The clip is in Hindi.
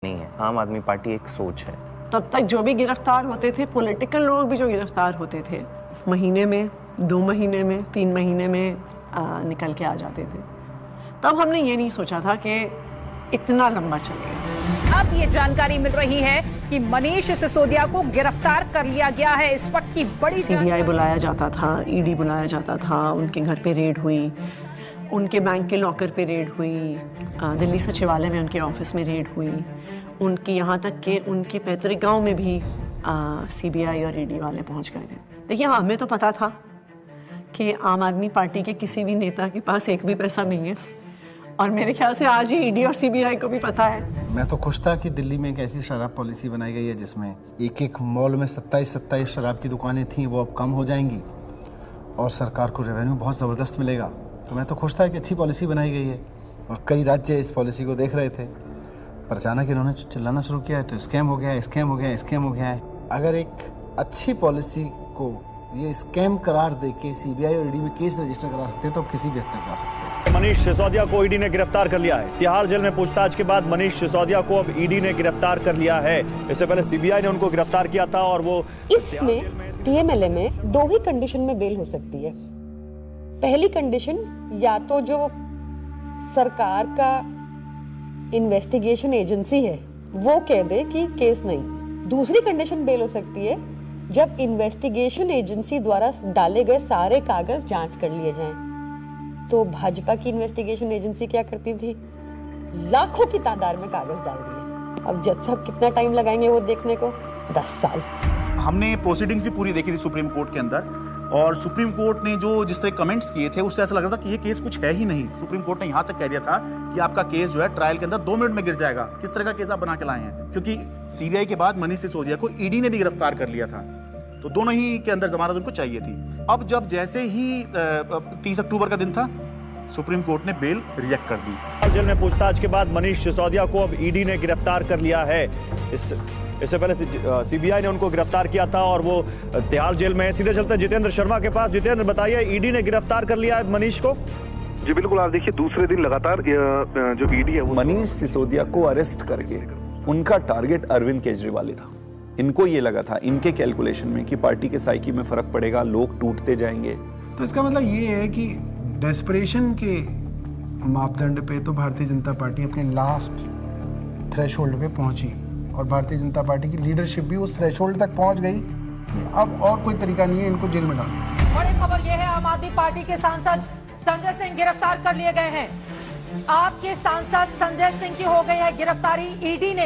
नहीं है। आम आदमी पार्टी एक सोच है। तब तक जो भी गिरफ्तार होते थे, पॉलिटिकल लोग भी जो गिरफ्तार होते थे, महीने में, 2 महीने में, 3 महीने में निकल के आ जाते थे। तब हमने ये नहीं सोचा था कि इतना लंबा चलेगा। अब ये जानकारी मिल रही है कि मनीष सिसोदिया को गिरफ्तार कर लिया गया है। इस वक्त की बड़ी सीबीआई बुलाया जाता था, ईडी बुलाया जाता था, उनके घर पे रेड हुई, उनके बैंक के लॉकर पे रेड हुई, दिल्ली सचिवालय में उनके ऑफिस में रेड हुई, उनकी यहाँ तक कि उनके पैतृक गांव में भी सीबीआई और ईडी वाले पहुँच गए थे। देखिए, हमें तो पता था कि आम आदमी पार्टी के किसी भी नेता के पास एक भी पैसा नहीं है, और मेरे ख्याल से आज ही ईडी और सीबीआई को भी पता है। मैं तो खुश था कि दिल्ली में एक ऐसी शराब पॉलिसी बनाई गई है जिसमें एक मॉल में 27 शराब की दुकानें थीं, वो अब कम हो जाएंगी और सरकार को रेवेन्यू बहुत ज़बरदस्त मिलेगा। तो मैं तो खुश था कि अच्छी पॉलिसी बनाई गई है और कई राज्य इस पॉलिसी को देख रहे थे, पर अचानक इन्होंने चिल्लाना शुरू किया है तो स्कैम हो गया है, स्कैम हो गया है, स्कैम हो गया है। अगर एक अच्छी पॉलिसी को ये स्कैम करार दे के सीबीआई और ईडी में केस रजिस्टर करा सकते हैं तो अब किसी भी हद तक जा सकते हैं। मनीष सिसोदिया को ईडी ने गिरफ्तार कर लिया है। तिहाड़ जेल में पूछताछ के बाद मनीष सिसोदिया को अब ईडी ने गिरफ्तार कर लिया है। इससे पहले सीबीआई ने उनको गिरफ्तार किया था और वो इसमें पीएमएलए में 2 ही कंडीशन में बेल हो सकती है। पहली कंडीशन, या तो जो सरकार का इन्वेस्टिगेशन एजेंसी है वो कह दे कि केस नहीं। दूसरी कंडीशन बेल हो सकती है जब इन्वेस्टिगेशन एजेंसी द्वारा डाले गए सारे कागज जांच कर लिए जाएं। तो भाजपा की इन्वेस्टिगेशन एजेंसी क्या करती थी? लाखों की तादाद में कागज डाल दिए। अब जज साहब कितना टाइम लगाएंगे वो देखने को? 10 साल। हमने प्रोसीडिंग्स भी पूरी देखी थी सुप्रीम कोर्ट के अंदर, और सुप्रीम कोर्ट ने जो जिस तरह कमेंट्स किए थे उससे ऐसा लग रहा था कि ये केस कुछ है ही नहीं। सुप्रीम कोर्ट ने यहाँ तक कह दिया था कि आपका केस जो है ट्रायल के अंदर 2 मिनट में गिर जाएगा। किस तरह का केस आप बना के लाए हैं? क्योंकि सीबीआई के बाद मनीष सिसोदिया को ईडी ने भी गिरफ्तार कर लिया था, तो दोनों ही के अंदर जमानत उनको चाहिए थी। अब जब जैसे ही 30 अक्टूबर का दिन था, सुप्रीम कोर्ट ने बेल रिजेक्ट कर दी। जेल में पूछताछ के बाद मनीष सिसोदिया को अब ईडी ने गिरफ्तार कर लिया है। इससे पहले सीबीआई ने उनको गिरफ्तार किया था और वो तिहाड़ जेल में। सीधे चलते हैं जितेंद्र शर्मा के पास। जितेंद्र, बताइए, ईडी ने गिरफ्तार कर लिया है मनीष को? जी बिल्कुल, आप देखिए दूसरे दिन लगातार जो ईडी है वो मनीष सिसोदिया को अरेस्ट करके उनका टारगेट अरविंद केजरीवाल था। इनको ये लगा था, इनके कैलकुलेशन में, कि पार्टी के साइकी में फर्क पड़ेगा, लोग टूटते जाएंगे। तो इसका मतलब ये है कि डेस्परेशन के मापदंड पे तो भारतीय जनता पार्टी अपने लास्ट थ्रेशोल्ड पे पहुंची, और भारतीय जनता पार्टी की लीडरशिप भी उस थ्रेशोल्ड तक पहुंच गई कि अब और कोई तरीका नहीं है इनको जेल में डालने। बड़ी खबर यह है, आम आदमी पार्टी के सांसद संजय सिंह गिरफ्तार कर लिए गए हैं। आपके सांसद संजय सिंह की हो गई है गिरफ्तारी। ईडी ने